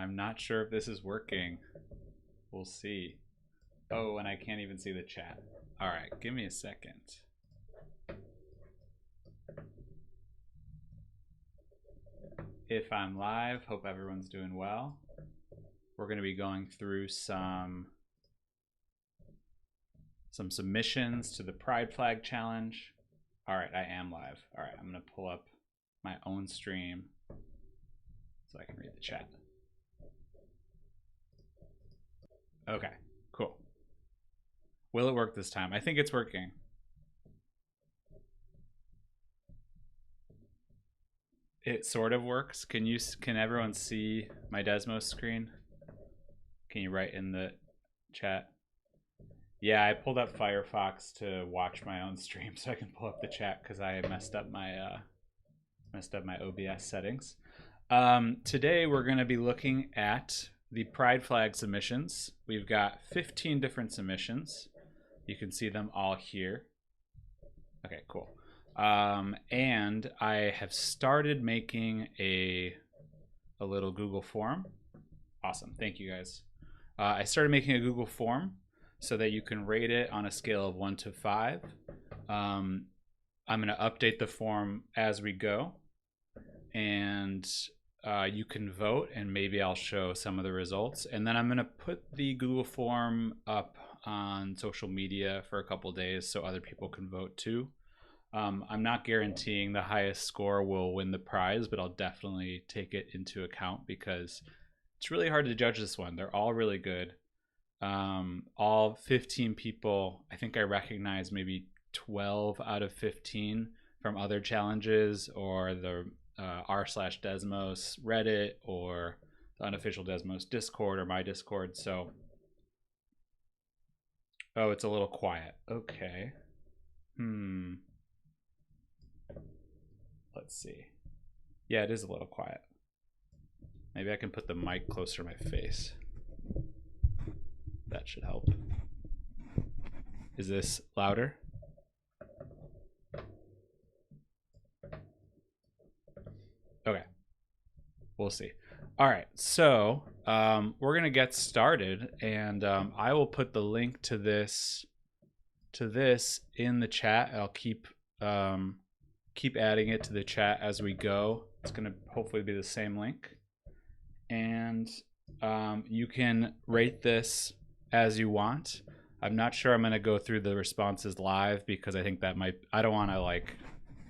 I'm not sure if this is working. We'll see. Oh, and I can't even see the chat. All right, give me a second. If I'm live, hope everyone's doing well. We're going to be going through some submissions to the Pride Flag Challenge. All right, I am live. All right, I'm going to pull up my own stream so I can read the chat. Okay, cool. Will it work this time? I think it's working. It sort of works. Can everyone see my Desmos screen? Can you write in the chat? Yeah, I pulled up Firefox to watch my own stream so I can pull up the chat because I messed up my OBS settings. Today we're going to be looking at the Pride Flag submissions. We've got 15 different submissions. You can see them all here. Okay, cool. And I have started making a little Google form. Awesome, thank you guys. I started making a Google form so that you can rate it on a scale of 1 to 5. I'm going to update the form as we go, and you can vote, and maybe I'll show some of the results. And then I'm going to put the Google form up on social media for a couple days so other people can vote too. I'm not guaranteeing the highest score will win the prize, but I'll definitely take it into account because it's really hard to judge this one. They're all really good. All 15 people, I think I recognize maybe 12 out of 15 from other challenges or the r/Desmos Reddit or the unofficial Desmos Discord or my Discord. So, oh, it's a little quiet. Okay. Let's see. Yeah, it is a little quiet. Maybe I can put the mic closer to my face. That should help. Is this louder? Okay, we'll see. All right, so we're gonna get started, and I will put the link to this in the chat. I'll keep adding it to the chat as we go. It's gonna hopefully be the same link, and you can rate this as you want. I'm not sure I'm going to go through the responses live because I think that I don't want to, like,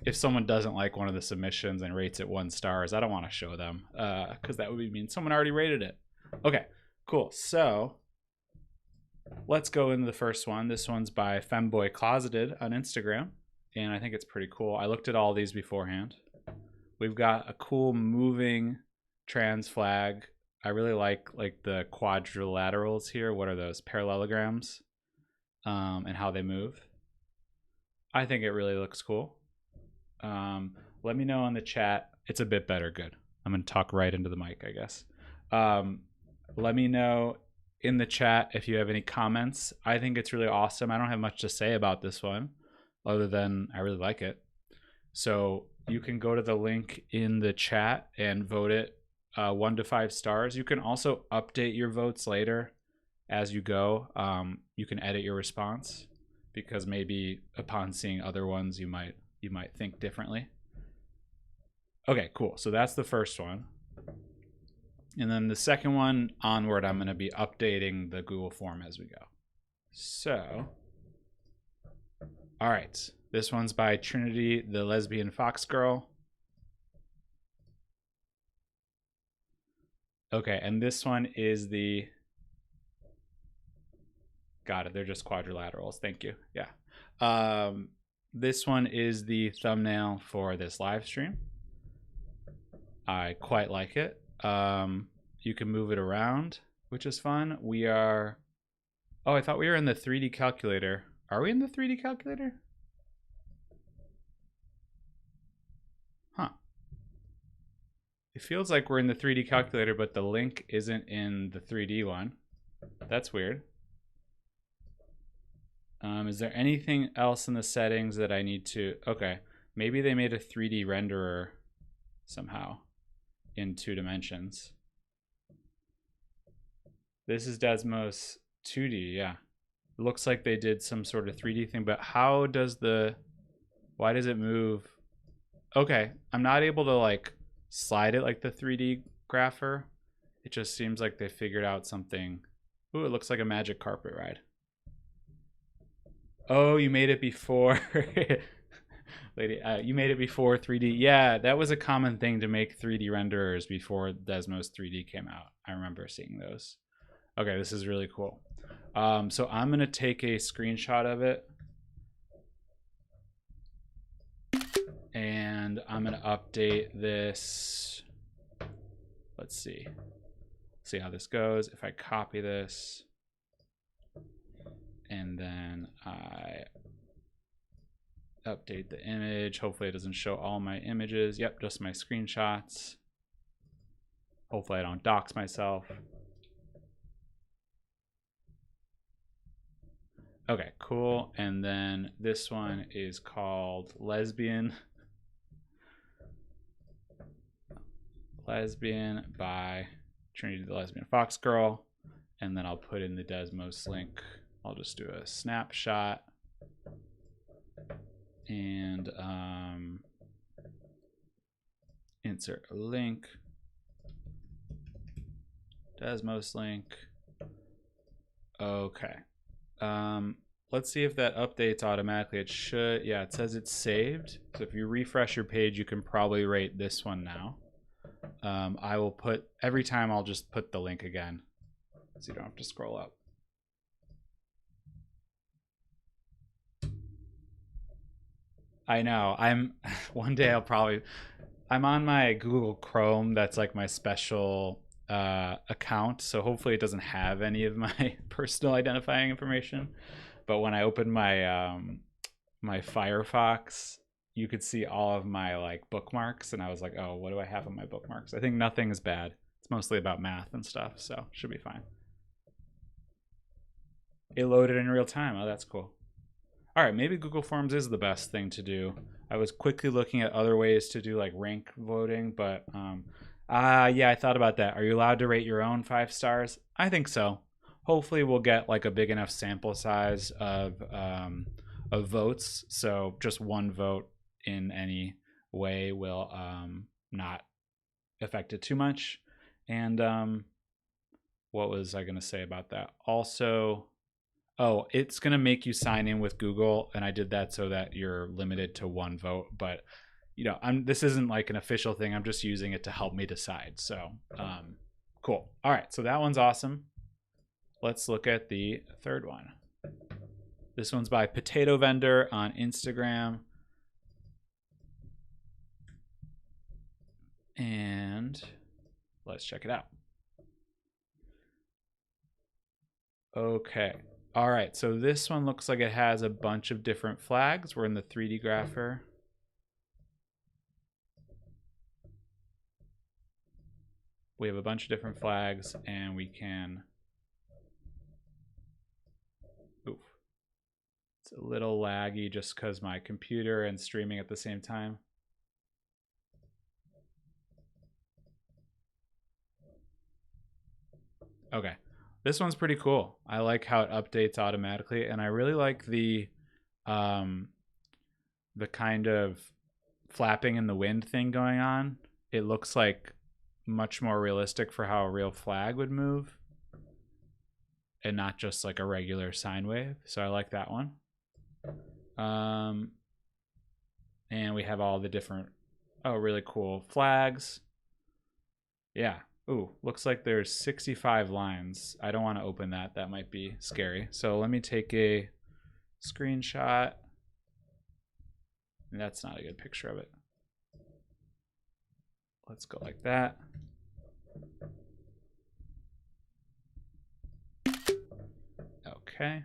if someone doesn't like one of the submissions and rates it 1 star, I don't want to show them because that would mean someone already rated it. Okay, cool. So let's go into the first one. This one's by Femboy Closeted on Instagram, and I think it's pretty cool. I looked at all these beforehand. We've got a cool moving trans flag. I really like the quadrilaterals here. What are those? Parallelograms, and how they move. I think it really looks cool. Let me know in the chat. It's a bit better. Good. I'm going to talk right into the mic, I guess. Let me know in the chat if you have any comments. I think it's really awesome. I don't have much to say about this one other than I really like it. So you can go to the link in the chat and vote it 1 to 5 stars. You can also update your votes later as you go. You can edit your response because maybe upon seeing other ones you might think differently. Okay, cool. So that's the first one. And then the second one onward, I'm going to be updating the Google form as we go. So, all right. This one's by Trinity, the Lesbian Fox Girl. Okay, and this one is the... Got it, they're just quadrilaterals. Thank you. Yeah. This one is the thumbnail for this live stream. I quite like it. You can move it around, which is fun. We are... Oh, I thought we were in the 3D calculator. Are we in the 3D calculator? Huh. It feels like we're in the 3D calculator, but the link isn't in the 3D one. That's weird. Is there anything else in the settings that I need to... Okay, maybe they made a 3D renderer somehow in 2 dimensions. This is Desmos 2D, yeah. It looks like they did some sort of 3D thing, but how does why does it move? Okay, I'm not able to like slide it like the 3D grapher. It just seems like they figured out something. Ooh, it looks like a magic carpet ride. Oh, you made it before. Lady, you made it before 3D. Yeah, that was a common thing to make 3D renderers before Desmos 3D came out. I remember seeing those. Okay, this is really cool. So I'm gonna take a screenshot of it, and I'm gonna update this. Let's see how this goes. If I copy this, and then I update the image. Hopefully it doesn't show all my images. Yep, just my screenshots. Hopefully I don't dox myself. Okay, cool. And then this one is called Lesbian. Lesbian by Trinity the Lesbian Fox Girl. And then I'll put in the Desmos link. I'll just do a snapshot. And insert a link. Desmos link. Okay. Let's see if that updates automatically. It should. Yeah, it says it's saved. So if you refresh your page, you can probably rate this one now. I will put, every time I'll just put the link again so you don't have to scroll up. I know. One day I'm on my Google Chrome. That's like my special account. So hopefully it doesn't have any of my personal identifying information. But when I open my my Firefox, you could see all of my like bookmarks, and I was like, oh, what do I have on my bookmarks? I think nothing is bad. It's mostly about math and stuff, so should be fine. It loaded in real time. Oh, that's cool. All right, maybe Google Forms is the best thing to do. I was quickly looking at other ways to do like rank voting, but yeah, I thought about that. Are you allowed to rate your own 5 stars? I think so. Hopefully, we'll get like a big enough sample size of votes, so just one vote in any way will not affect it too much. And what was I going to say about that? Also, oh, it's going to make you sign in with Google, and I did that so that you're limited to 1 vote. But you know, this isn't like an official thing. I'm just using it to help me decide. So cool. All right, so that one's awesome. Let's look at the third one. This one's by Potato Vendor on Instagram. And let's check it out. Okay. All right, so this one looks like it has a bunch of different flags. We're in the 3D grapher. We have a bunch of different flags, and we can, oof. It's a little laggy just because my computer and streaming at the same time. Okay, this one's pretty cool. I like how it updates automatically, and I really like the kind of flapping in the wind thing going on. It looks like much more realistic for how a real flag would move, and not just like a regular sine wave. So I like that one. And we have all the different, oh, really cool flags. Yeah. Ooh, looks like there's 65 lines. I don't want to open that. That might be scary. So let me take a screenshot. And that's not a good picture of it. Let's go like that. Okay.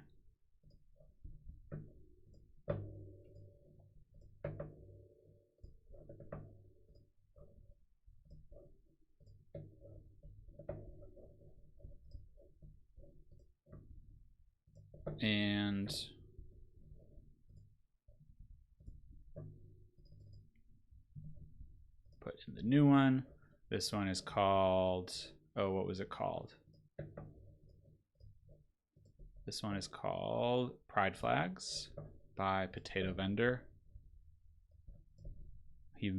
And put in the new one. This one is called, oh, what was it called? This one is called Pride Flags by Potato Vendor. He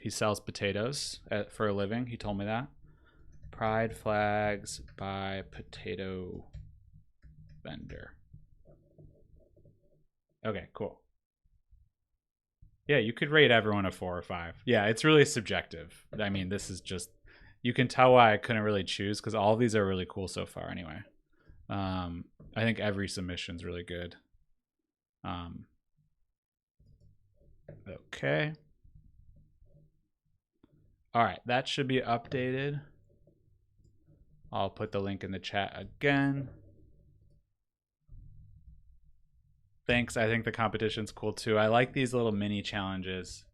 sells potatoes for a living. He told me that. Pride Flags by Potato Vendor. Okay, cool. Yeah, you could rate everyone a 4 or 5. Yeah, it's really subjective. I mean, this is just, you can tell why I couldn't really choose because all of these are really cool so far anyway. I think every submission's really good. Okay. All right, that should be updated. I'll put the link in the chat again. Thanks. I think the competition's cool too. I like these little mini challenges.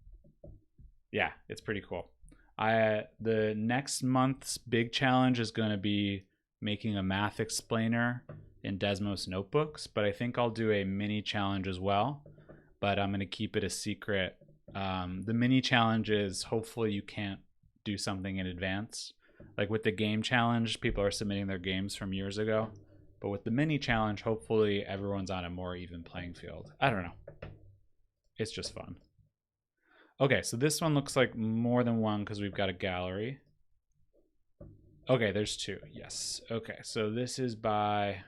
Yeah, it's pretty cool. The next month's big challenge is going to be making a math explainer in Desmos notebooks, but I think I'll do a mini challenge as well, but I'm going to keep it a secret. The mini challenge is hopefully you can't do something in advance. Like with the game challenge, people are submitting their games from years ago. But with the mini challenge, hopefully everyone's on a more even playing field. I don't know. It's just fun. Okay, so this one looks like more than one because we've got a gallery. Okay, there's 2. Yes. Okay, so this is by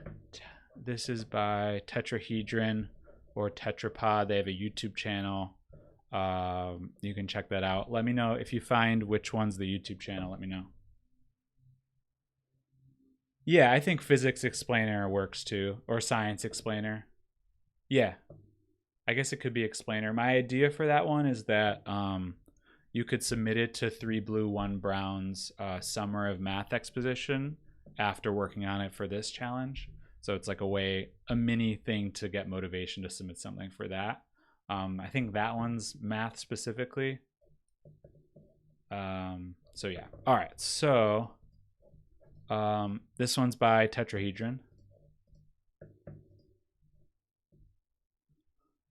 Tetrahedron or Tetrapod. They have a YouTube channel. You can check that out. Let me know if you find which one's the YouTube channel. Let me know. Yeah, I think physics explainer works too, or science explainer. Yeah, I guess it could be explainer. My idea for that one is that you could submit it to 3 Blue 1 Brown's Summer of Math exposition after working on it for this challenge. So it's like a mini thing to get motivation to submit something for that. I think that one's math specifically. So yeah. All right. So this one's by Tetrahedron.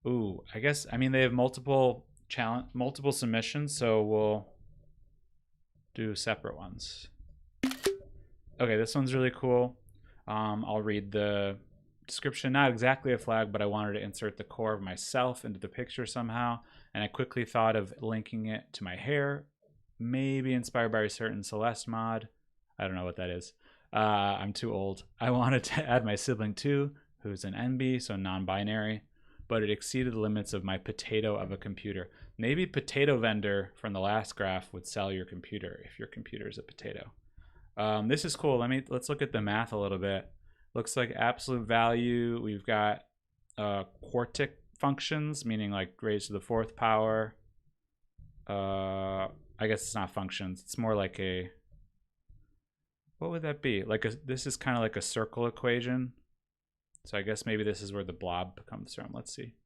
Ooh, I mean they have multiple submissions, so we'll do separate ones. Okay, this one's really cool. I'll read the description. Not exactly a flag, but I wanted to insert the core of myself into the picture somehow, and I quickly thought of linking it to my hair, maybe inspired by a certain Celeste mod. I don't know what that is. I'm too old. I wanted to add my sibling too, who's an NB, so non-binary, but it exceeded the limits of my potato of a computer. Maybe Potato Vendor from the last graph would sell your computer if your computer is a potato. This is cool. Let's look at the math a little bit. Looks like absolute value. We've got quartic functions, meaning like raised to the 4th power. I guess it's not functions. It's more like a, what would that be? This is kind of like a circle equation. So I guess maybe this is where the blob comes from. Let's see.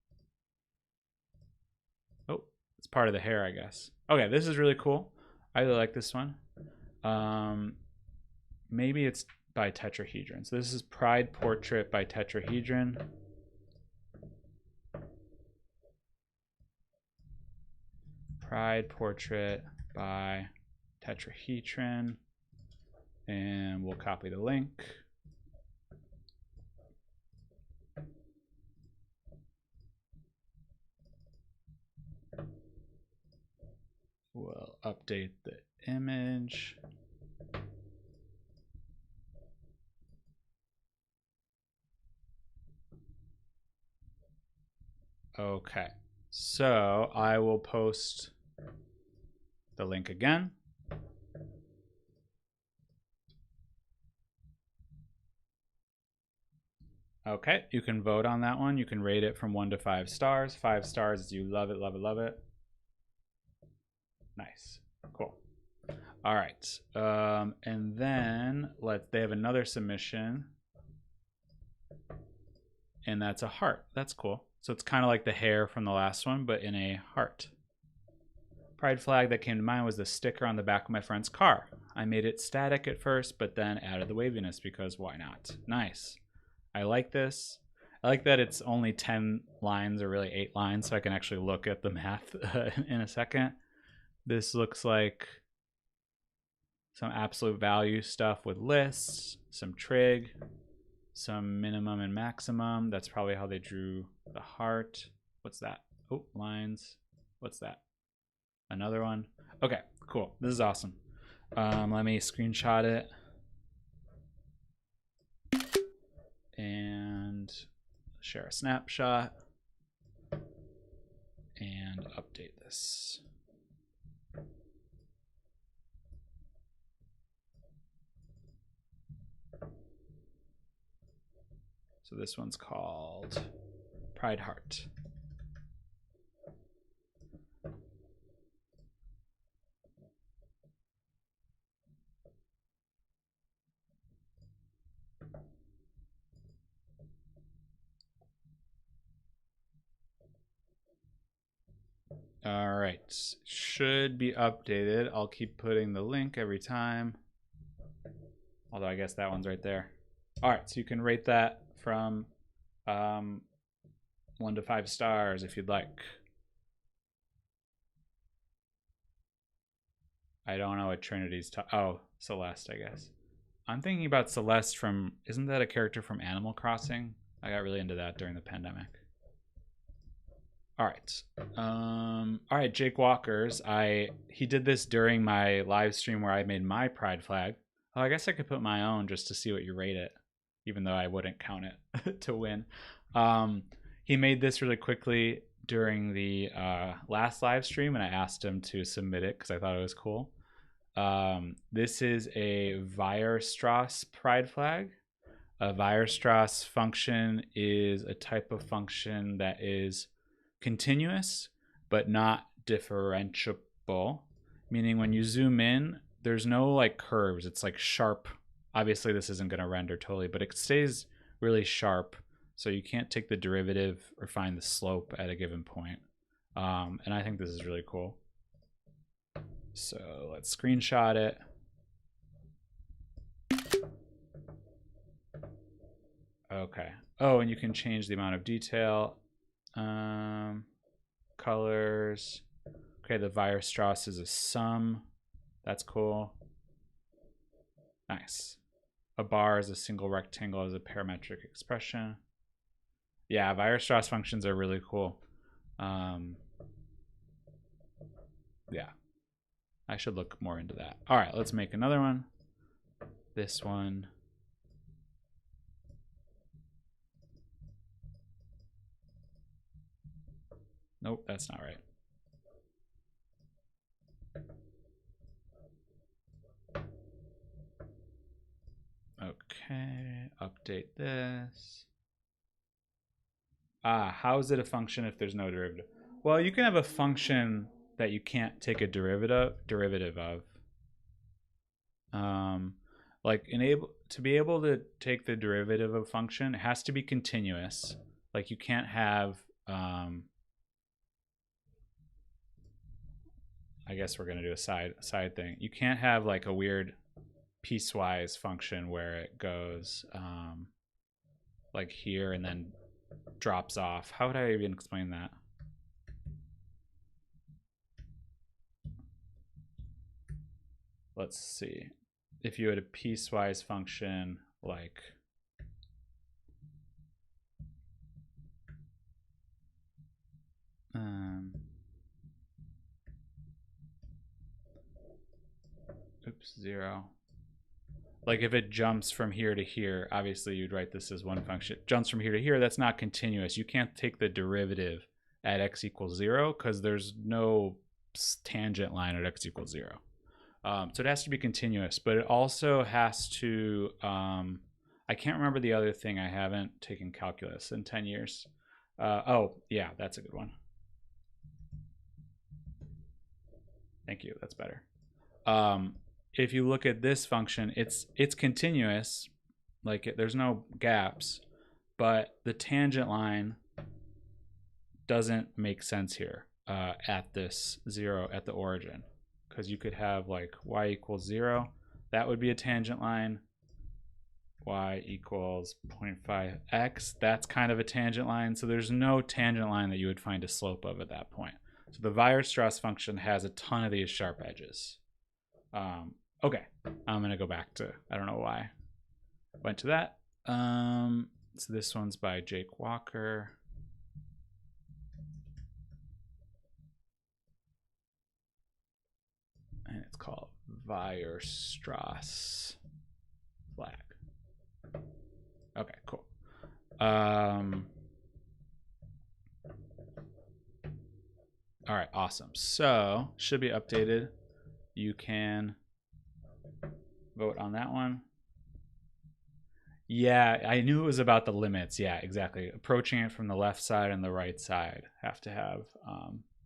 Oh, it's part of the hair, I guess. Okay, this is really cool. I really like this one. Maybe it's by Tetrahedron. So this is Pride Portrait by Tetrahedron. Pride Portrait by Tetrahedron. And we'll copy the link. We'll update the image. Okay, so I will post the link again. Okay, you can vote on that one. You can rate it from 1 to 5 stars. 5 stars is you love it, love it, love it. Nice, cool. All right, and then they have another submission, and that's a heart. That's cool. So it's kind of like the hair from the last one, but in a heart. Pride flag that came to mind was the sticker on the back of my friend's car. I made it static at first, but then added the waviness because why not? Nice. I like this. I like that it's only 10 lines or really 8 lines, so I can actually look at the math in a second. This looks like some absolute value stuff with lists, some trig. some minimum and maximum. That's probably how they drew the heart. What's that? Oh, lines. What's that? Another one. Okay, cool. This is awesome. Let me screenshot it and share a snapshot and update this. So this one's called Pride Heart. All right, should be updated. I'll keep putting the link every time. Although I guess that one's right there. All right, so you can rate that from 1 to 5 stars if you'd like. I don't know what Trinity's oh, Celeste, I guess. I'm thinking about Celeste from, isn't that a character from Animal Crossing? I got really into that during the pandemic. All right, Jake Walkers. He did this during my live stream where I made my pride flag. Oh, I guess I could put my own just to see what you rate it, even though I wouldn't count it to win. He made this really quickly during the last live stream, and I asked him to submit it because I thought it was cool. This is a Weierstrass pride flag. A Weierstrass function is a type of function that is continuous but not differentiable, meaning when you zoom in, there's no like curves. It's like sharp. Obviously this isn't going to render totally, but it stays really sharp, so you can't take the derivative or find the slope at a given point. And I think this is really cool. So let's screenshot it. Okay. Oh, and you can change the amount of detail. Colors. Okay, the Weierstrass is a sum. That's cool. Nice. A bar is a single rectangle as a parametric expression. Yeah, Weierstrass functions are really cool. Yeah. I should look more into that. All right, let's make another one. This one. Nope, that's not right. Okay, update this. How is it a function if there's no derivative? Well, you can have a function that you can't take a derivative of. Like to be able to take the derivative of a function, it has to be continuous. Like you can't have I guess we're gonna do a side thing. You can't have like a weird piecewise function where it goes like here and then drops off. How would I even explain that? Let's see. If you had a piecewise function like oops, 0. Like if it jumps from here to here, obviously you'd write this as one function. It jumps from here to here, that's not continuous. You can't take the derivative at x equals 0 because there's no tangent line at x equals 0. So it has to be continuous, but it also has to, I can't remember the other thing. I haven't taken calculus in 10 years. Oh, yeah, that's a good one. Thank you, that's better. If you look at this function, it's continuous, like there's no gaps, but the tangent line doesn't make sense here at this 0 at the origin, because you could have like y equals 0, that would be a tangent line. Y equals 0.5x, that's kind of a tangent line, so there's no tangent line that you would find a slope of at that point. So the Weierstrass function has a ton of these sharp edges. Okay, I'm gonna go back to, I don't know why I went to that. So this one's by Jake Walker. And it's called Weierstrass flag. Okay, cool. All right, awesome. So should be updated. You can vote on that one. Yeah, I knew it was about the limits. Yeah, exactly. Approaching it from the left side and the right side have to have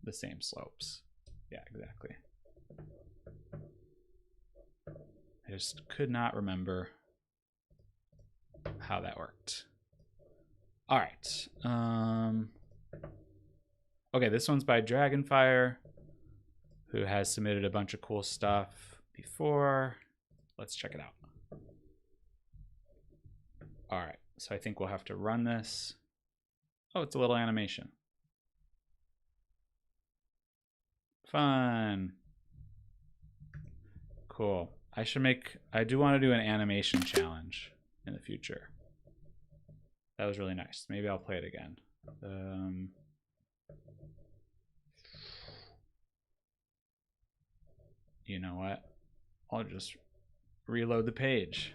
the same slopes. Yeah, exactly. I just could not remember how that worked. All right. Okay, this one's by Dragonfire, who has submitted a bunch of cool stuff before. Let's check it out. All right, so I think we'll have to run this. Oh, it's a little animation. Fun. Cool. I do want to do an animation challenge in the future. That was really nice. Maybe I'll play it again. You know what? I'll just reload the page.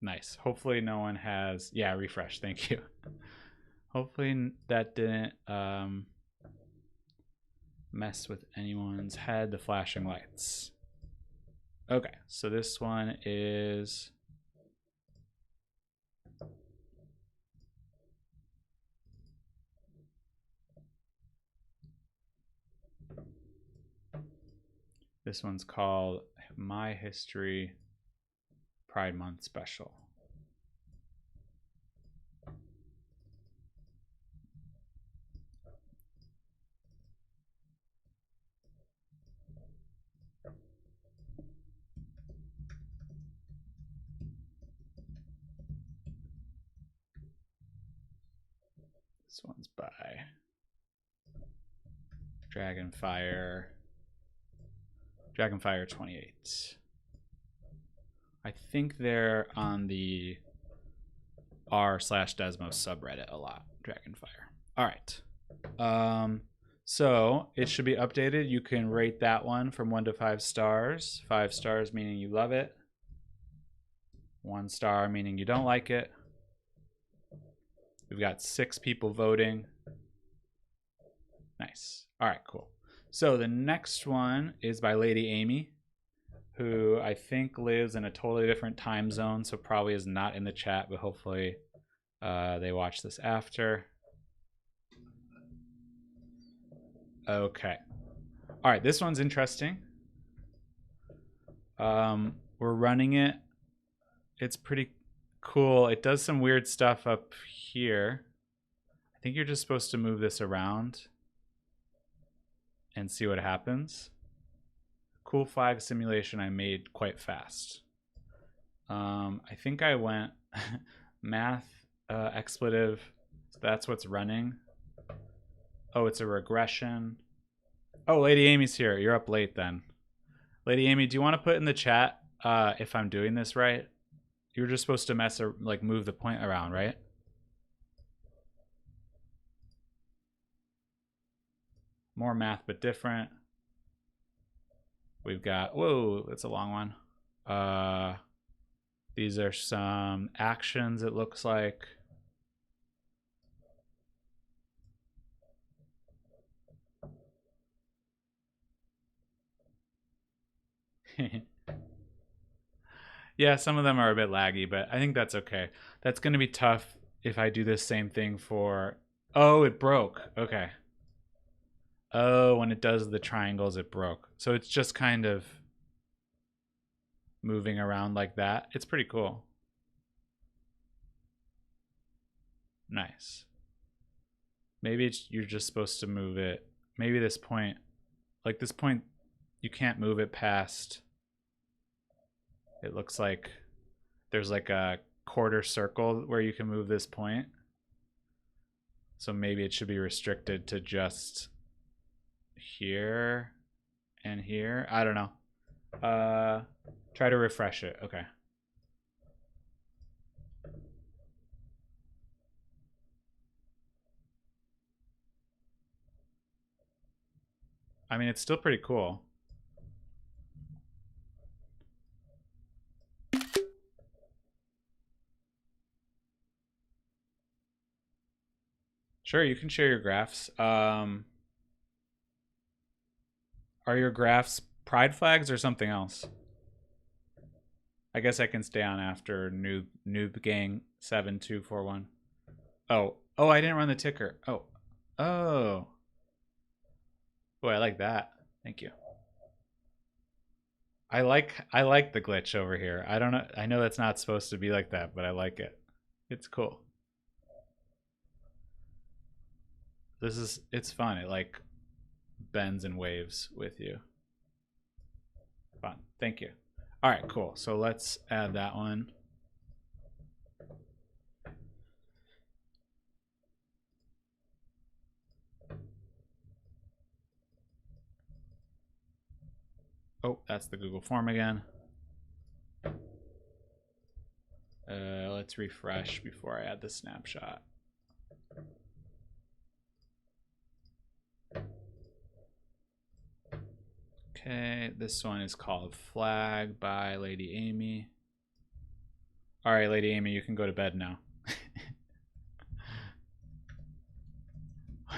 Nice. Hopefully no one has, yeah, refresh. Thank you. Hopefully that didn't mess with anyone's head, the flashing lights. Okay, so this one is this one's called My History Pride Month Special. This one's by Dragonfire 28. I think they're on the r/Desmos subreddit a lot, Dragonfire. All right. So it should be updated. You can rate that one from 1 to 5 stars. 5 stars meaning you love it. 1 star meaning you don't like it. We've got 6 people voting. Nice. All right, cool. So the next one is by Lady Amy, who I think lives in a totally different time zone, so probably is not in the chat, but hopefully they watch this after. Okay. All right, this one's interesting. We're running it. It's pretty cool. It does some weird stuff up here. I think you're just supposed to move this around and see what happens. Cool flag simulation I made quite fast. I think I went math expletive. So that's what's running. Oh, it's a regression. Oh, Lady Amy's here. You're up late then. Lady Amy, do you want to put in the chat if I'm doing this right? You're just supposed to move the point around, right? More math, but different. We've got, whoa, that's a long one. These are some actions, it looks like. Yeah, some of them are a bit laggy, but I think that's okay. That's going to be tough if I do this same thing for... Oh, it broke. Okay. Oh, when it does the triangles, it broke. So it's just kind of moving around like that. It's pretty cool. Nice. Maybe you're just supposed to move it. Maybe this point, like this point, you can't move it past. It looks like there's like a quarter circle where you can move this point. So maybe it should be restricted to just here and here. I don't know. Try to refresh it. Okay. I mean, it's still pretty cool. Sure, you can share your graphs. Are your graphs pride flags or something else? I guess I can stay on after noob gang 7241. Oh, I didn't run the ticker. Oh. Boy, I like that. Thank you. I like the glitch over here. I don't know. I know that's not supposed to be like that, but I like it. It's cool. It's fun. It like bends and waves with you. Fun. Thank you. All right, cool. So let's add that one. Oh, that's the Google form again. Let's refresh before I add the snapshot. Okay, this one is called Flag by Lady Amy. All right, Lady Amy, you can go to bed now.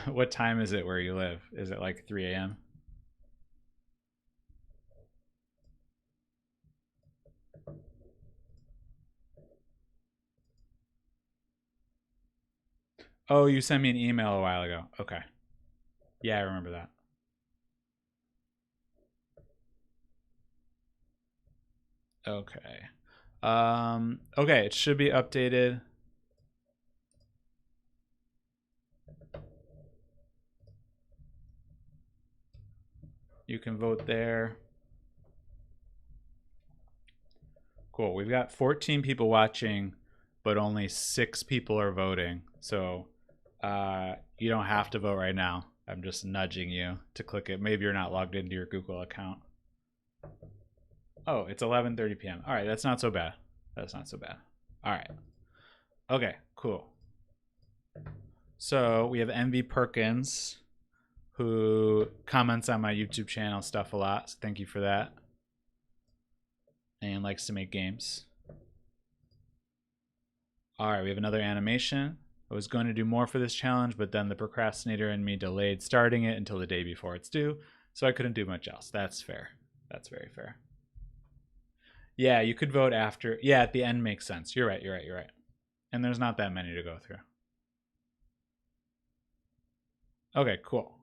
What time is it where you live? Is it like 3 a.m.? Oh, you sent me an email a while ago. Okay. Yeah, I remember that. Okay. Okay, it should be updated. You can vote there. Cool. We've got 14 people watching, but only 6 people are voting. So you don't have to vote right now. I'm just nudging you to click it. Maybe you're not logged into your Google account. Oh, it's 11:30 p.m. All right, that's not so bad. That's not so bad. All right. Okay, cool. So we have MV Perkins, who comments on my YouTube channel stuff a lot. So thank you for that. And likes to make games. All right, we have another animation. I was going to do more for this challenge, but then the procrastinator in me delayed starting it until the day before it's due, so I couldn't do much else. That's fair. That's very fair. Yeah, you could vote after. Yeah, at the end makes sense. You're right. And there's not that many to go through. Okay, cool.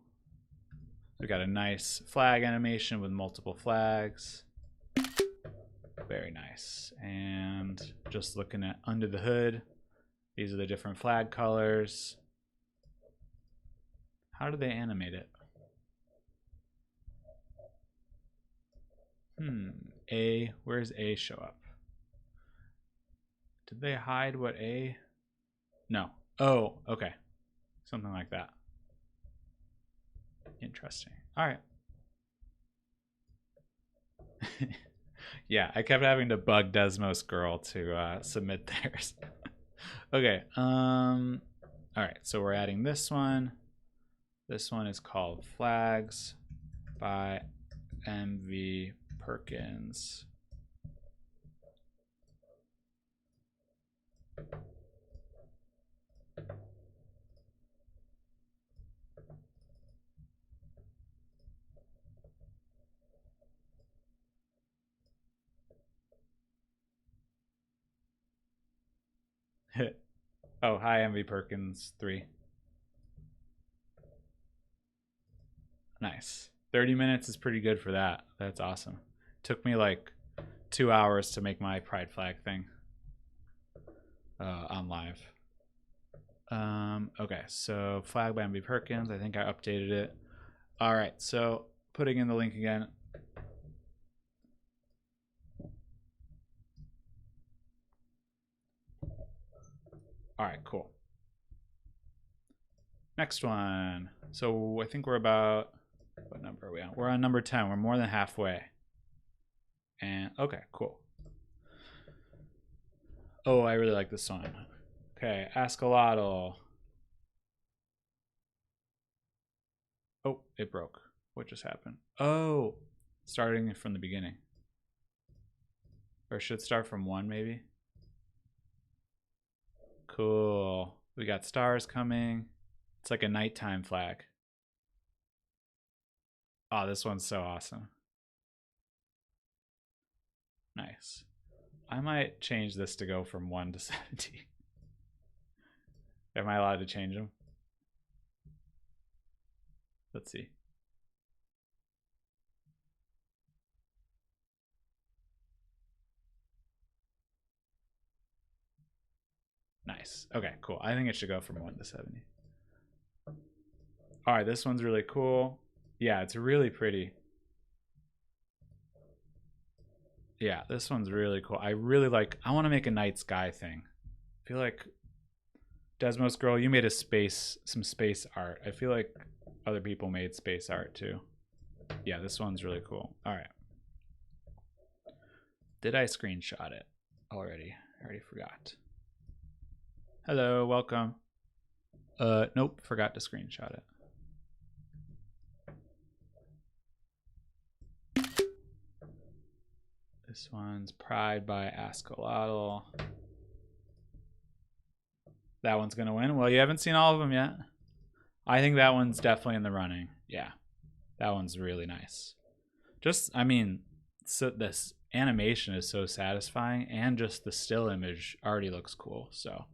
We got a nice flag animation with multiple flags. Very nice. And just looking at under the hood, these are the different flag colors. How do they animate it? A, where's A show up? Did they hide what A? No. Oh, okay. Something like that. Interesting. All right. Yeah, I kept having to bug Desmos girl to submit theirs. Okay. All right. So we're adding this one. This one is called Flags by MV Perkins. Oh, hi, MV Perkins 3. Nice. 30 minutes is pretty good for that. That's awesome. Took me like 2 hours to make my pride flag thing on live. Okay, so flag by MV Perkins. I think I updated it. All right, so putting in the link again. All right, cool. Next one. So I think we're about, what number are we on? We're on number 10. We're more than halfway. And okay, cool. Oh, I really like this one. Okay, Ascolotl. Oh, it broke. What just happened? Oh, starting from the beginning. Or should start from 1 maybe? Cool. We got stars coming. It's like a nighttime flag. Oh, this one's so awesome. Nice. I might change this to go from 1 to 70. Am I allowed to change them? Let's see. Nice. Okay, cool. I think it should go from 1 to 70. All right, this one's really cool. Yeah, it's really pretty. Yeah, this one's really cool. I really like, I want to make a night sky thing. I feel like Desmos girl, you made some space art. I feel like other people made space art too. Yeah, this one's really cool. All right. Did I screenshot it already? I already forgot. Hello, welcome. Nope, forgot to screenshot it. This one's Pride by Ascolotl. That one's gonna win. Well, you haven't seen all of them yet. I think that one's definitely in the running. Yeah, that one's really nice. Just, I mean, so this animation is so satisfying, and just the still image already looks cool. So,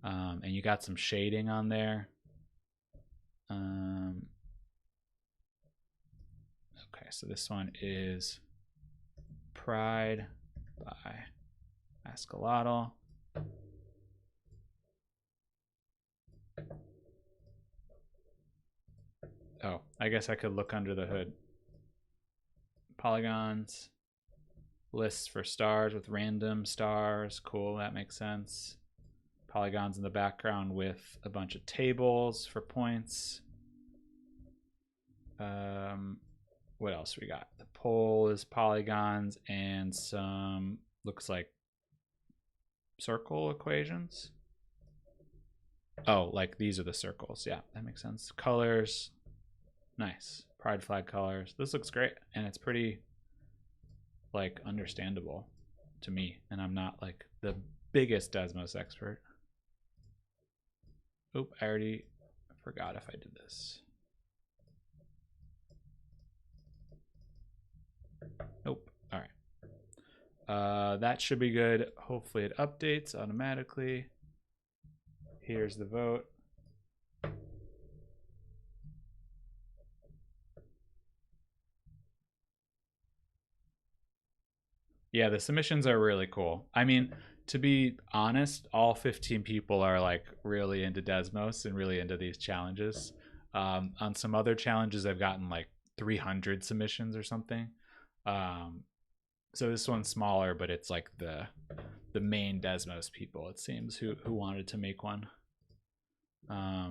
and you got some shading on there. Okay, so this one is Pride by Ascolotl. Oh, I guess I could look under the hood. Polygons, lists for stars with random stars. Cool, that makes sense. Polygons in the background with a bunch of tables for points. What else we got? The pole is polygons and some, looks like circle equations. Oh, like these are the circles. Yeah, that makes sense. Colors. Nice. Pride flag colors. This looks great, and it's pretty like understandable to me, and I'm not like the biggest Desmos expert. Oop, I already forgot if I did this. Nope. All right. That should be good. Hopefully it updates automatically. Here's the vote. Yeah, the submissions are really cool. I mean, to be honest, all 15 people are like really into Desmos and really into these challenges. On some other challenges, I've gotten like 300 submissions or something. So this one's smaller, but it's like the main Desmos people, it seems, who wanted to make one. All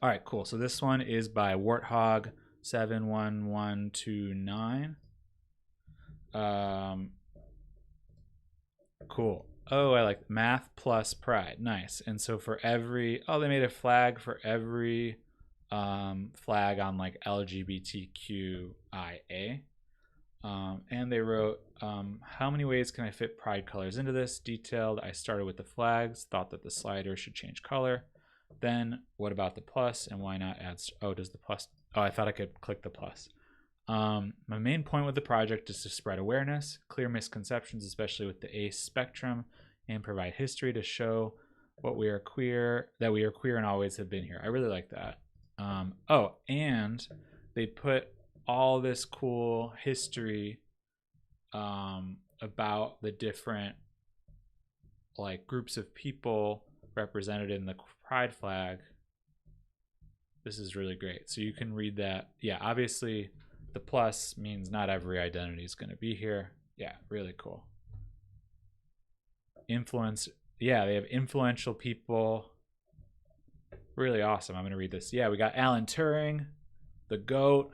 right, cool. So this one is by Warthog 71129. Cool. Oh, I like math plus pride. Nice. And so for every, oh, they made a flag for every flag on like LGBTQIA. And they wrote, how many ways can I fit pride colors into this? Detailed. I started with the flags, thought that the slider should change color. Then what about the plus, and why not add, oh, does the plus, oh, I thought I could click the plus. My main point with the project is to spread awareness, clear misconceptions, especially with the ACE spectrum, and provide history to show what we are queer, that we are queer and always have been here. I really like that. Oh, and they put all this cool history about the different like groups of people represented in the pride flag. This is really great. So you can read that. Yeah, obviously the plus means not every identity is going to be here. Yeah, really cool. Influence. Yeah, they have influential people. Really awesome. I'm going to read this. Yeah, we got Alan Turing, the GOAT.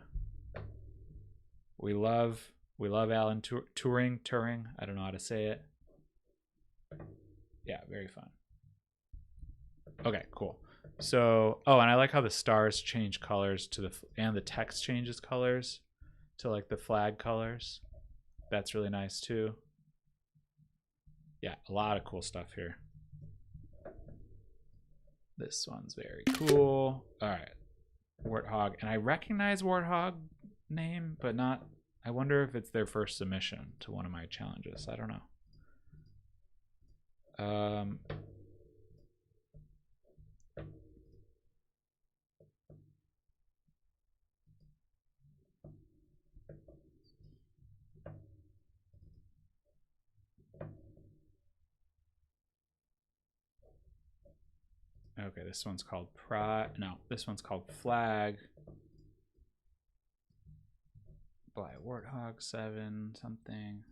We love We love Alan Turing. I don't know how to say it. Yeah, very fun. Okay, cool. So, oh, and I like how the stars change colors to and the text changes colors to like the flag colors. That's really nice too. Yeah, a lot of cool stuff here. This one's very cool. All right, Warthog, and I recognize Warthog name, but not. I wonder if it's their first submission to one of my challenges. I don't know. Okay, this one's called Pride. No, this one's called Flag. By Warthog 7 something.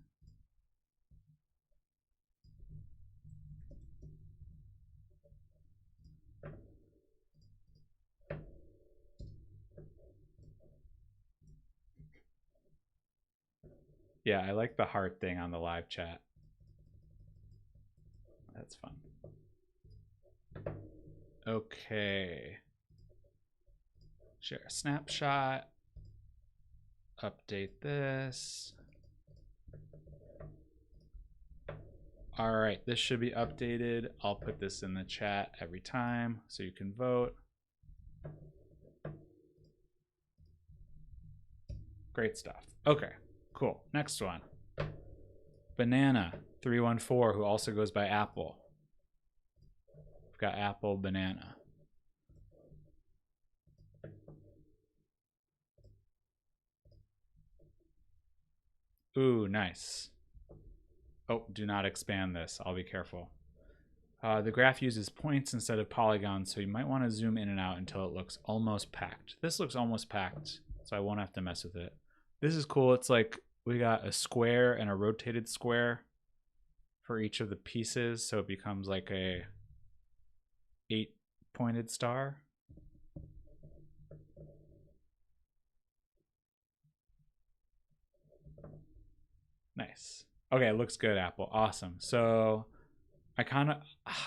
Yeah, I like the heart thing on the live chat. That's fun. Okay. Share a snapshot. Update this. All right, this should be updated. I'll put this in the chat every time so you can vote. Great stuff. Okay, cool. Next one. Banana 314, who also goes by Apple. We've got Apple Banana. Ooh, nice. Oh, do not expand this. I'll be careful. The graph uses points instead of polygons, so you might want to zoom in and out until it looks almost packed. This looks almost packed, so I won't have to mess with it. This is cool. It's like we got a square and a rotated square for each of the pieces, so it becomes like a 8-pointed star. Nice. Okay, it looks good, Apple. Awesome. So I kind of,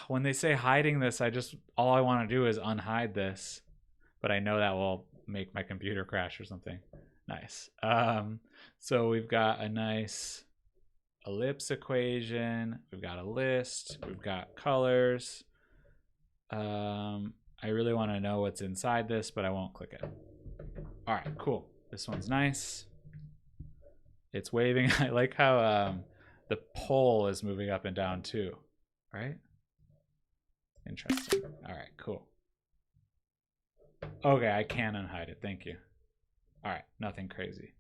when they say hiding this, all I want to do is unhide this, but I know that will make my computer crash or something. Nice. So we've got a nice ellipse equation. We've got a list. We've got colors. I really want to know what's inside this, but I won't click it. All right, cool. This one's nice. It's waving. I like how the pole is moving up and down too, right? Interesting. All right, cool. Okay, I can unhide it. Thank you. All right, nothing crazy.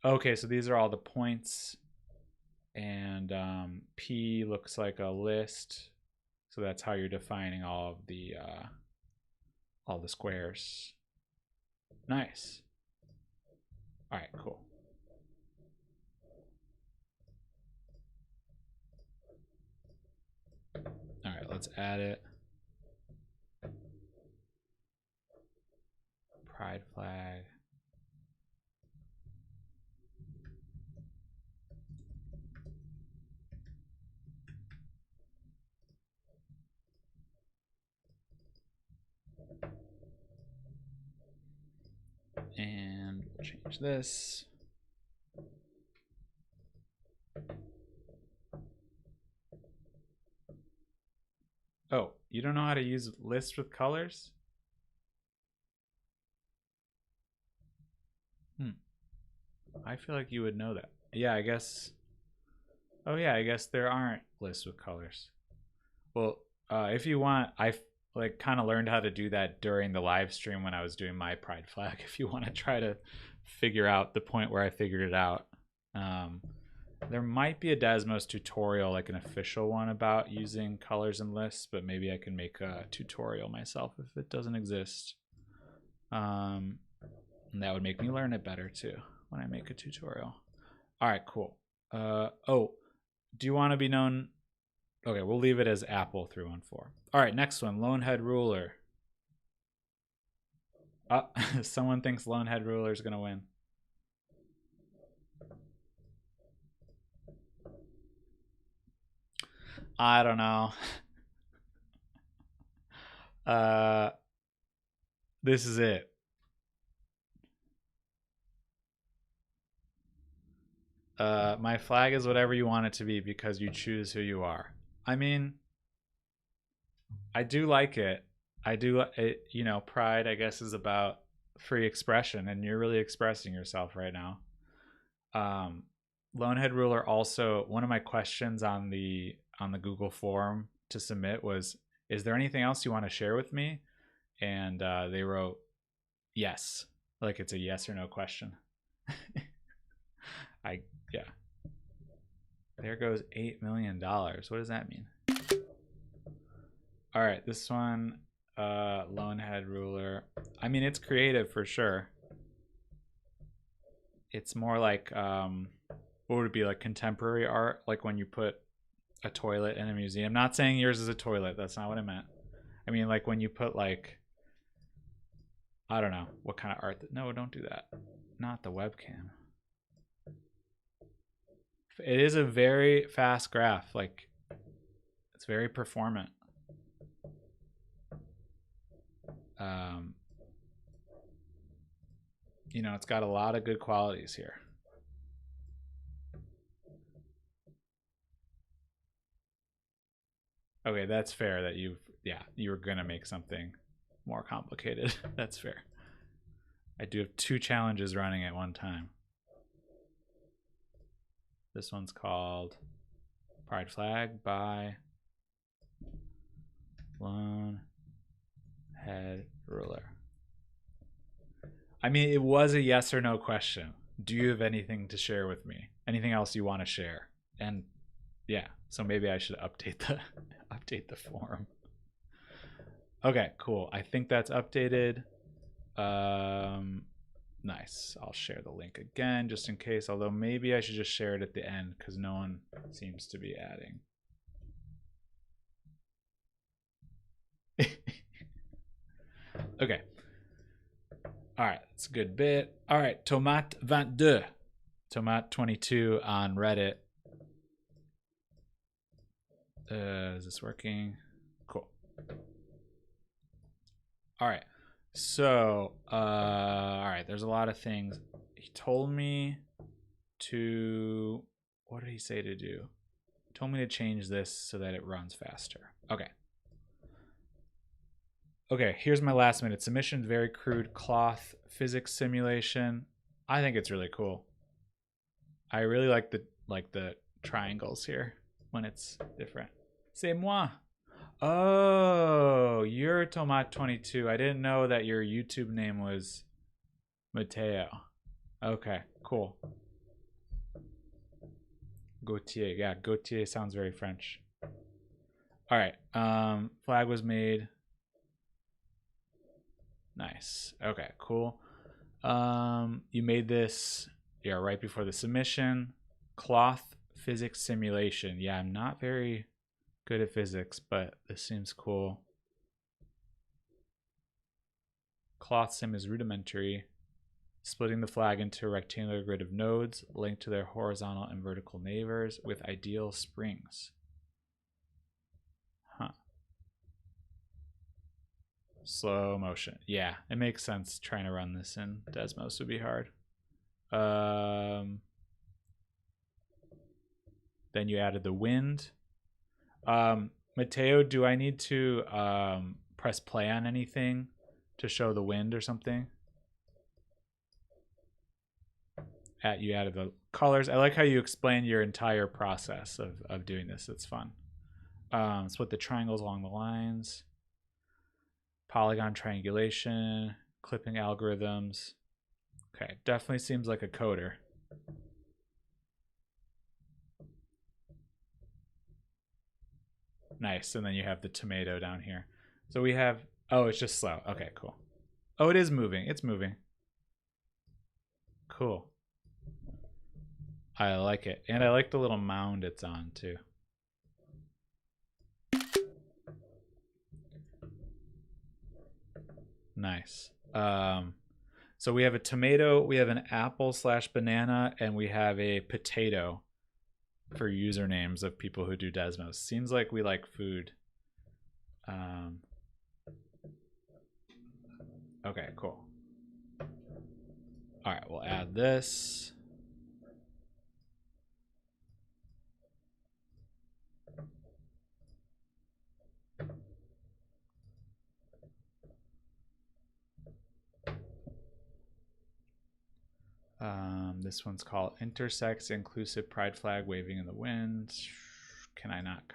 Okay, so these are all the points, and P looks like a list, so that's how you're defining all the squares. Nice. All right, cool. All right, let's add it. Pride flag. And we'll change this. Oh, you don't know how to use lists with colors? I feel like you would know that. Yeah, I guess. Oh yeah, I guess there aren't lists with colors. Well, if you want, I like kind of learned how to do that during the live stream when I was doing my pride flag. If you want to try to figure out the point where I figured it out, there might be a Desmos tutorial, like an official one about using colors and lists, but maybe I can make a tutorial myself if it doesn't exist. And that would make me learn it better too when I make a tutorial. All right, cool. Oh, do you want to be known? Okay, we'll leave it as Apple 314. All right, next one, Lonehead Ruler. Someone thinks Lonehead Ruler is going to win. I don't know. Uh, this is it. My flag is whatever you want it to be because you choose who you are. I mean, I do like it. I do, it, you know, pride, I guess, is about free expression, and you're really expressing yourself right now. Um, Lonehead Ruler also, one of my questions on the Google form to submit was, is there anything else you want to share with me? And they wrote yes, like it's a yes or no question. I yeah. There goes $8 million. What does that mean? All right, this one, Lonehead Ruler. I mean, it's creative for sure. It's more like what would it be, like contemporary art, like when you put a toilet in a museum. Not saying yours is a toilet. That's not what I meant. I mean, like when you put like, I don't know what kind of art. No, don't do that. Not the webcam. It is a very fast graph. Like it's very performant. Um, you know, it's got a lot of good qualities here. Okay, that's fair that you were gonna make something more complicated. That's fair. I do have 2 challenges running at one time. This one's called Pride Flag by Lone Head Ruler. I mean, it was a yes or no question. Do you have anything to share with me? Anything else you want to share? And yeah, so maybe I should update the update the form. Okay, cool. I think that's updated. Nice. I'll share the link again just in case, although maybe I should just share it at the end because no one seems to be adding. Okay. All right, that's a good bit. All right, Tomate 22. Tomate 22 on Reddit. Is this working? Cool. All right. So, all right, there's a lot of things. He told me to, what did he say to do? He told me to change this so that it runs faster. Okay. Okay, here's my last minute submission. Very crude cloth physics simulation. I think it's really cool. I really like the triangles here when it's different. C'est moi. Oh, you're Tomat22. I didn't know that your YouTube name was Mateo. Okay, cool. Gautier. Yeah, Gautier sounds very French. All right. Flag was made. Nice. Okay, cool. You made this, yeah, right before the submission. Cloth physics simulation. Yeah, I'm not very good at physics, but this seems cool. Cloth sim is rudimentary. Splitting the flag into a rectangular grid of nodes linked to their horizontal and vertical neighbors with ideal springs. Huh. Slow motion. Yeah, it makes sense. Trying to run this in Desmos would be hard. Then you added the wind. Mateo, do I need to press play on anything to show the wind or something? You added the colors. I like how you explain your entire process of doing this. It's fun. Split the triangles along the lines. Polygon triangulation. Clipping algorithms. Okay, definitely seems like a coder. Nice, and then you have the tomato down here. So we have, oh, it's just slow. Okay, cool. Oh, it is moving. It's moving. Cool. I like it. And I like the little mound it's on too. Nice. So we have a tomato, we have an apple/banana, and we have a potato. for usernames of people who do Desmos. Seems like we like food. Okay, cool. All right, we'll add this. This one's called Intersex Inclusive Pride Flag Waving in the Wind. Can I not?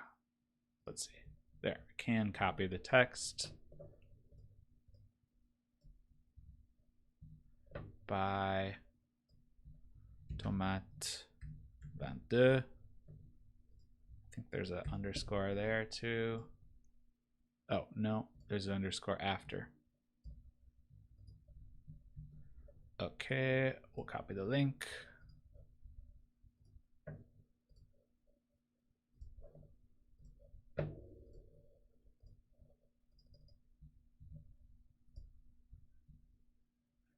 Let's see. There, I can copy the text. By Tomate 22. I think there's an underscore there too. Oh, no, there's an underscore after. Okay, we'll copy the link.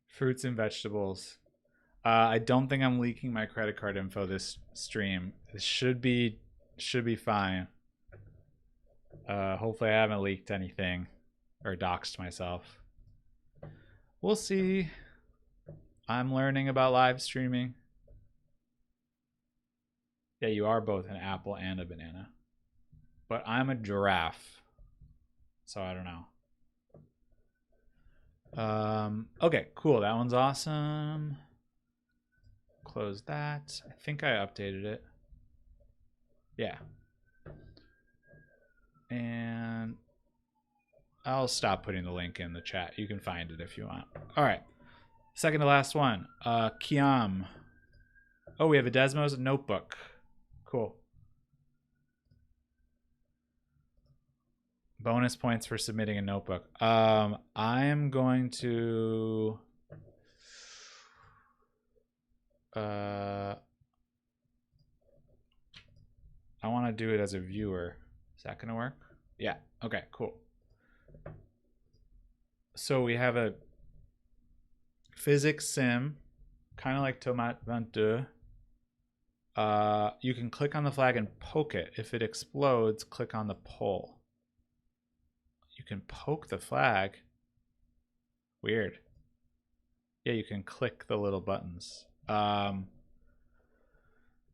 Fruits and vegetables. I don't think I'm leaking my credit card info this stream. It should be fine. Hopefully I haven't leaked anything or doxed myself. We'll see. I'm learning about live streaming. Yeah, you are both an apple and a banana. But I'm a giraffe. So I don't know. Okay, cool. That one's awesome. Close that. I think I updated it. Yeah. And I'll stop putting the link in the chat. You can find it if you want. All right. Second to last one. Kiam. Oh, we have a Desmos notebook. Cool. Bonus points for submitting a notebook. I'm going to I want to do it as a viewer. Is that gonna work? Yeah. Okay, cool. So we have a physics sim, kind of like Tomate 22. You can click on the flag and poke it. If it explodes, click on the pole. You can poke the flag. Weird. Yeah, you can click the little buttons.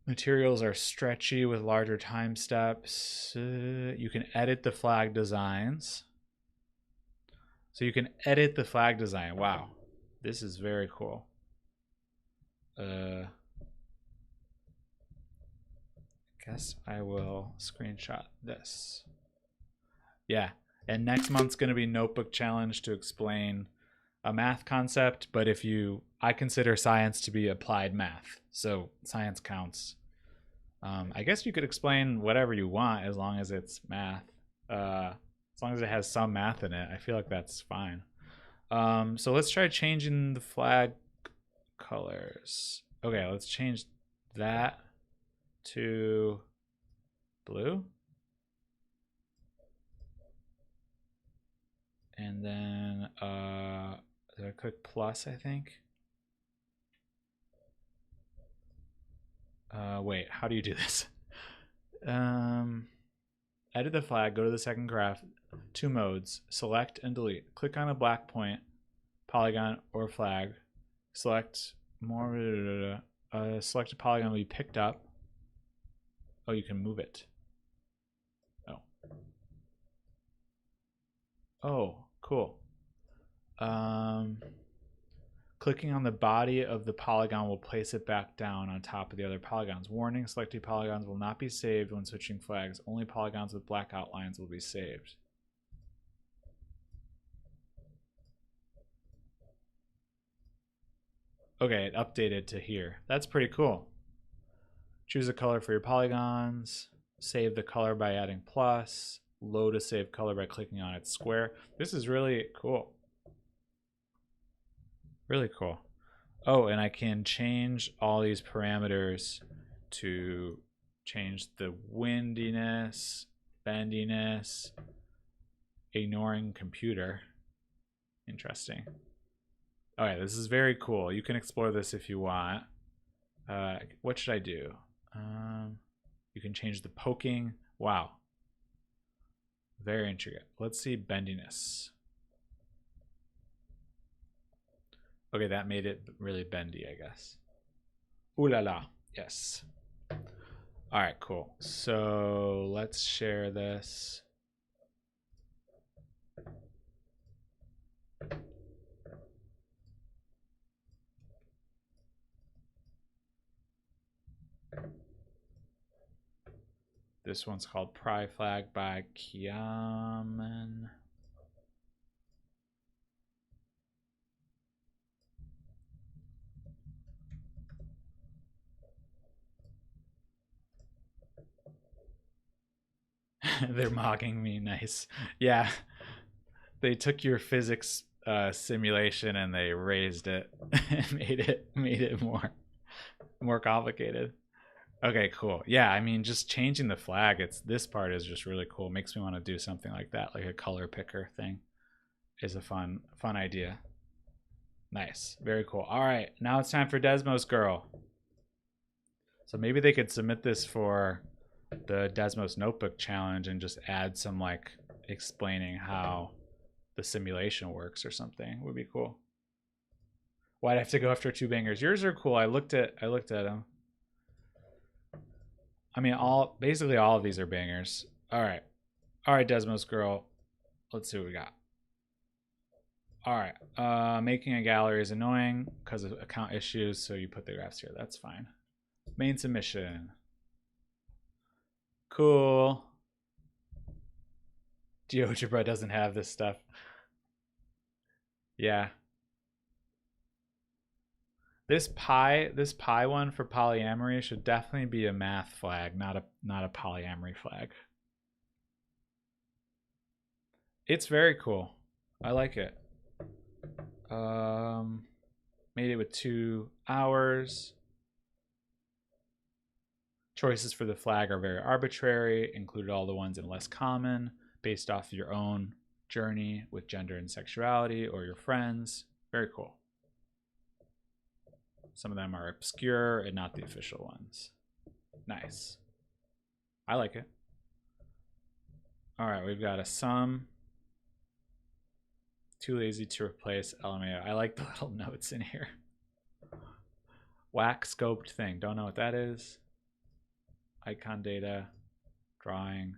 Materials are stretchy with larger time steps. You can edit the flag designs. So you can edit the flag design. Wow. This is very cool. Guess I will screenshot this. Yeah. And next month's going to be notebook challenge to explain a math concept. But I consider science to be applied math. So science counts. I guess you could explain whatever you want as long as it's math. As long as it has some math in it, I feel like that's fine. So let's try changing the flag colors. Okay, let's change that to blue. And then did I click plus, I think? Wait, how do you do this? Edit the flag, go to the second graph, 2 modes, select and delete. Click on a black point, polygon, or flag. Select more, select a polygon will be picked up. Oh, you can move it. Oh. Oh, cool. Clicking on the body of the polygon will place it back down on top of the other polygons. Warning, selected polygons will not be saved when switching flags. Only polygons with black outlines will be saved. Okay, it updated to here. That's pretty cool. Choose a color for your polygons. Save the color by adding plus. Load a saved color by clicking on its square. This is really cool. Really cool. Oh, and I can change all these parameters to change the windiness, bendiness, ignoring computer. Interesting. All right, this is very cool. You can explore this if you want. What should I do? You can change the poking. Wow. Very intricate. Let's see bendiness. Okay, that made it really bendy, I guess. Ooh la la. Yes. All right, cool. So let's share this. This one's called Pride Flag by Kiaman. They're mocking me. Nice. Yeah. They took your physics simulation and they raised it and made it more complicated. Okay, cool. Yeah, I mean, just changing the flag. This part is just really cool. Makes me want to do something like that, like a color picker thing. Is a fun idea. Nice, very cool. All right, now it's time for Desmos Girl. So maybe they could submit this for the Desmos Notebook Challenge and just add some like explaining how the simulation works or something. Would be cool. Why'd I have to go after two bangers? Yours are cool. I looked at them. I mean, basically all of these are bangers. All right, Desmos Girl. Let's see what we got. All right, making a gallery is annoying because of account issues, so you put the graphs here. That's fine. Main submission. Cool. GeoGebra doesn't have this stuff. Yeah. This pi one for polyamory should definitely be a math flag, not a polyamory flag. It's very cool. I like it. Made it with 2 hours. Choices for the flag are very arbitrary, included all the ones in less common, based off your own journey with gender and sexuality or your friends. Very cool. Some of them are obscure and not the official ones. Nice. I like it. All right, we've got a sum. Too lazy to replace LMAO. I like the little notes in here. Whack scoped thing. Don't know what that is. Icon data. Drawing.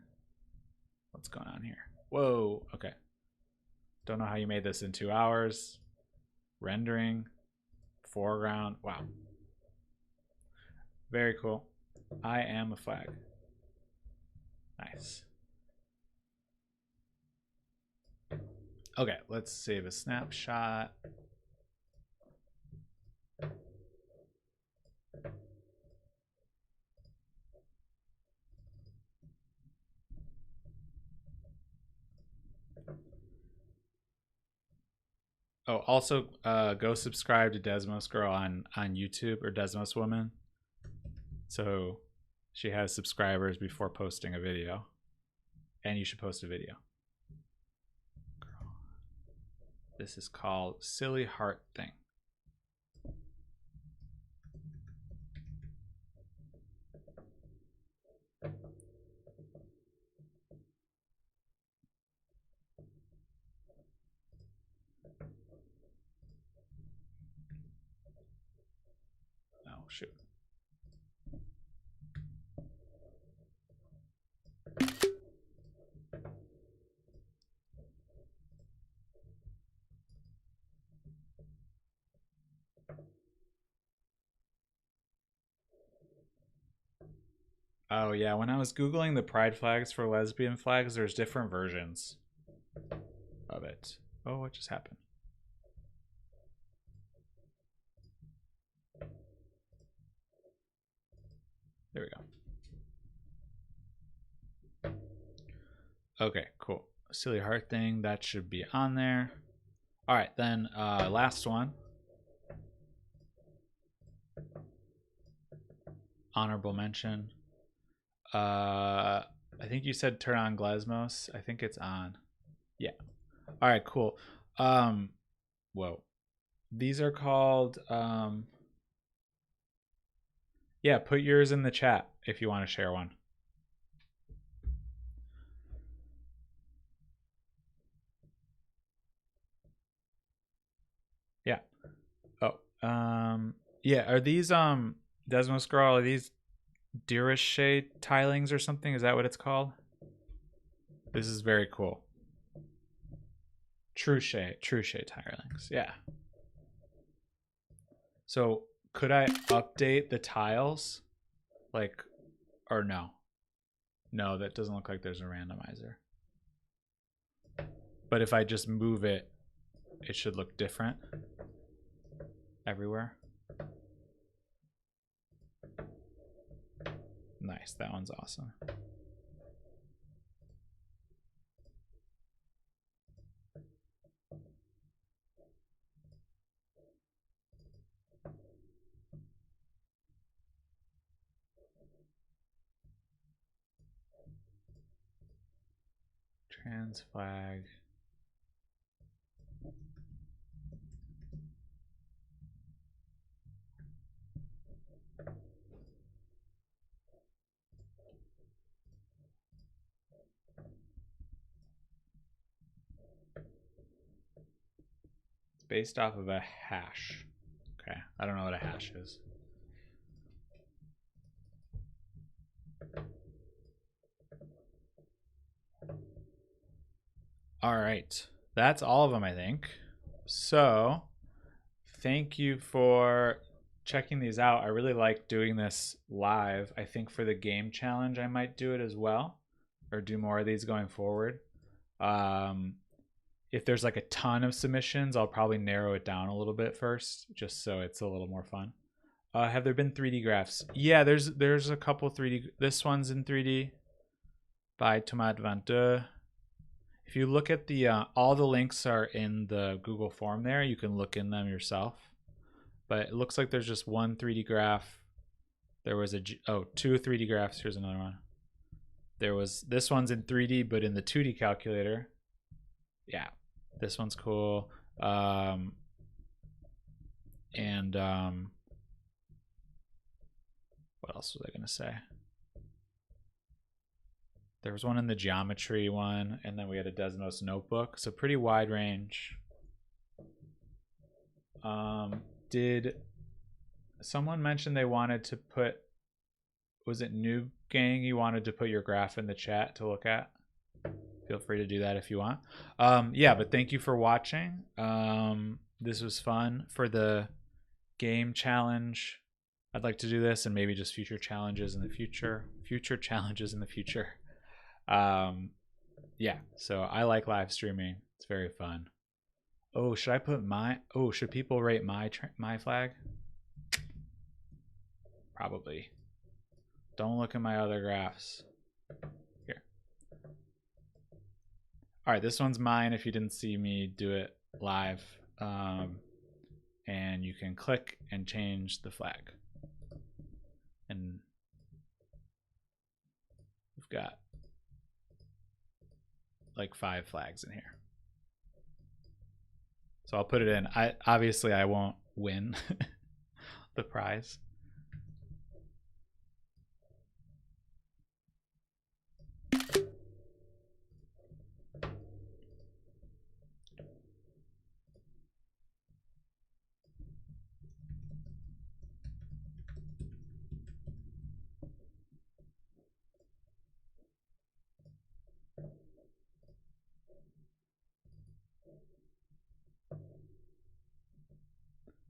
What's going on here? Whoa. Okay. Don't know how you made this in 2 hours. Rendering. Foreground. Wow. Very cool. I am a flag. Nice. Okay, let's save a snapshot. Oh, also go subscribe to Desmos Girl on YouTube, or Desmos Woman. So she has subscribers before posting a video. And you should post a video. Girl. This is called Silly Heart Thing. Oh, shoot. Oh yeah, when I was Googling the pride flags for lesbian flags, there's different versions of it. Oh, what just happened? There we go. Okay, cool. Silly heart thing, that should be on there. All right, then last one. Honorable mention. I think you said turn on Glesmos. I think it's on. Yeah. All right, cool. Whoa. These are called yeah, put yours in the chat if you want to share one. Yeah, are these Desmos scroll, are these Diriche tilings or something? Is that what it's called? This is very cool. True shade tilings. Yeah. So could I update the tiles? Like, or no? No, that doesn't look like there's a randomizer. But if I just move it, it should look different everywhere. Nice, that one's awesome. Trans flag. It's based off of a hash. Okay, I don't know what a hash is. All right, that's all of them, I think. So thank you for checking these out. I really like doing this live. I think for the game challenge, I might do it as well, or do more of these going forward. If there's like a ton of submissions, I'll probably narrow it down a little bit first, just so it's a little more fun. Have there been 3D graphs? Yeah, there's a couple 3D. This one's in 3D by Thomas 22. If you look at the all the links are in the Google form there. You can look in them yourself. But it looks like there's just one 3D graph. There was two 3D graphs. Here's another one. There was this one's in 3D, but in the 2D calculator. Yeah, this one's cool. What else was I gonna say? There was one in the geometry one, and then we had a Desmos notebook. So pretty wide range. Did someone mention they wanted to put, was it Noob Gang, you wanted to put your graph in the chat to look at? Feel free to do that if you want. Yeah, but thank you for watching. This was fun. For the game challenge, I'd like to do this, and maybe just future challenges in the future. Yeah, so I like live streaming. It's very fun. Oh, should I put my, oh, should people rate my flag? Probably. Don't look at my other graphs. Here. All right, this one's mine if you didn't see me do it live. And you can click and change the flag. And we've got like 5 flags in here. So I'll put it in. Obviously I won't win the prize.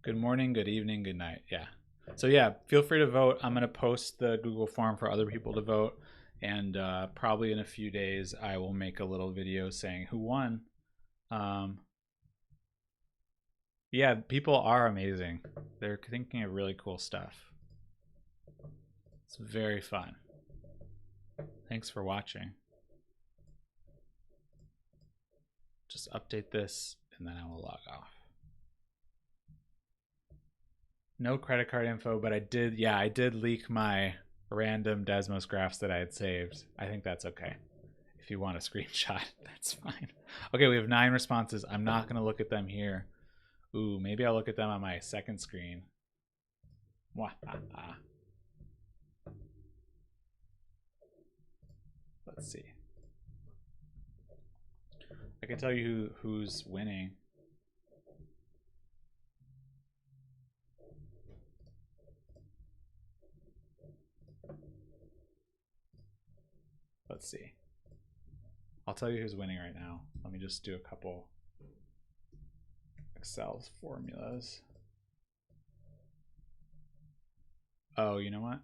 Good morning, good evening, good night. Yeah. So yeah, feel free to vote. I'm going to post the Google form for other people to vote. And probably in a few days, I will make a little video saying who won. Yeah, people are amazing. They're thinking of really cool stuff. It's very fun. Thanks for watching. Just update this and then I will log off. No credit card info, but I did leak my random Desmos graphs that I had saved. I think that's okay. If you want a screenshot, that's fine. Okay, we have 9 responses. I'm not going to look at them here. Ooh, maybe I'll look at them on my second screen. Let's see. I can tell you who's winning. let's see. I'll tell you who's winning right now. Let me just do a couple Excel formulas. Oh, you know what?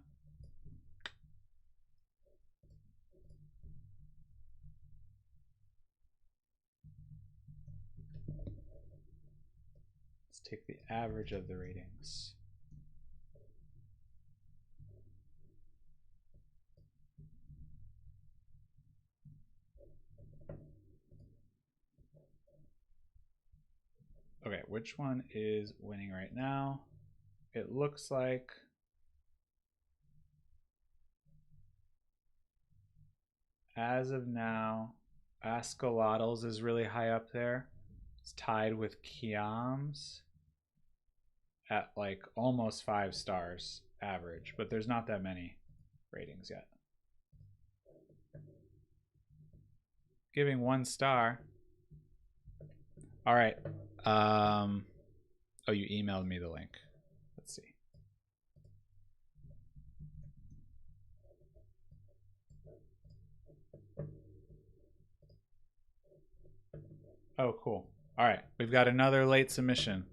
Let's take the average of the ratings. Okay, which one is winning right now? It looks like as of now, Ascalotls is really high up there. It's tied with Kiams at like almost 5 stars average, but there's not that many ratings yet. Giving 1 star. All right. Oh, you emailed me the link. Let's see. Oh, cool. All right. We've got another late submission.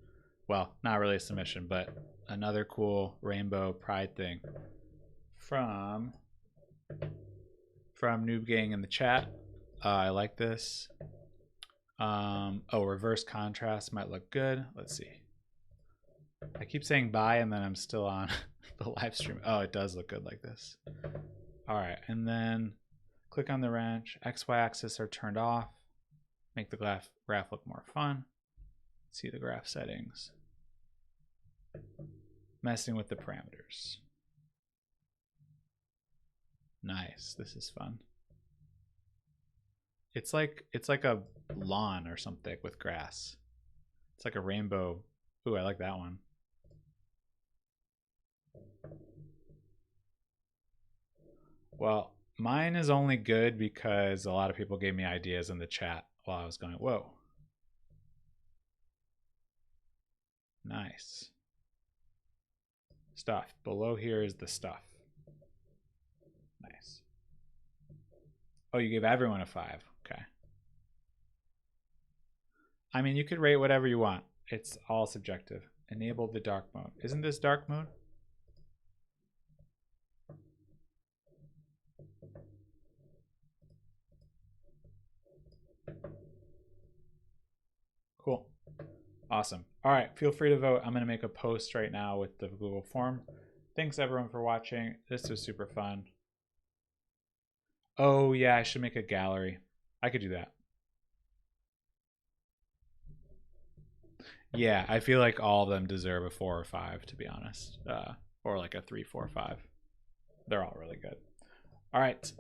Well, not really a submission, but another cool rainbow pride thing from Noob Gang in the chat. I like this. Oh, reverse contrast might look good. Let's see. I keep saying bye and then I'm still on the live stream. Oh, it does look good like this. All right, and then click on the wrench. XY axis are turned off. Make the graph look more fun. See the graph settings. Messing with the parameters. Nice. This is fun. It's like a lawn or something with grass. It's like a rainbow. Ooh, I like that one. Well, mine is only good because a lot of people gave me ideas in the chat while I was going, whoa. Nice. Stuff. Below here is the stuff. Nice. Oh, you gave everyone a 5. Okay. I mean, you could rate whatever you want. It's all subjective. Enable the dark mode. Isn't this dark mode? Cool. Awesome. All right, feel free to vote. I'm going to make a post right now with the Google form. Thanks everyone for watching. This was super fun. Oh yeah, I should make a gallery. I could do that. Yeah, I feel like all of them deserve a 4 or 5, to be honest. Or like a 3, 4, 5. They're all really good. All right.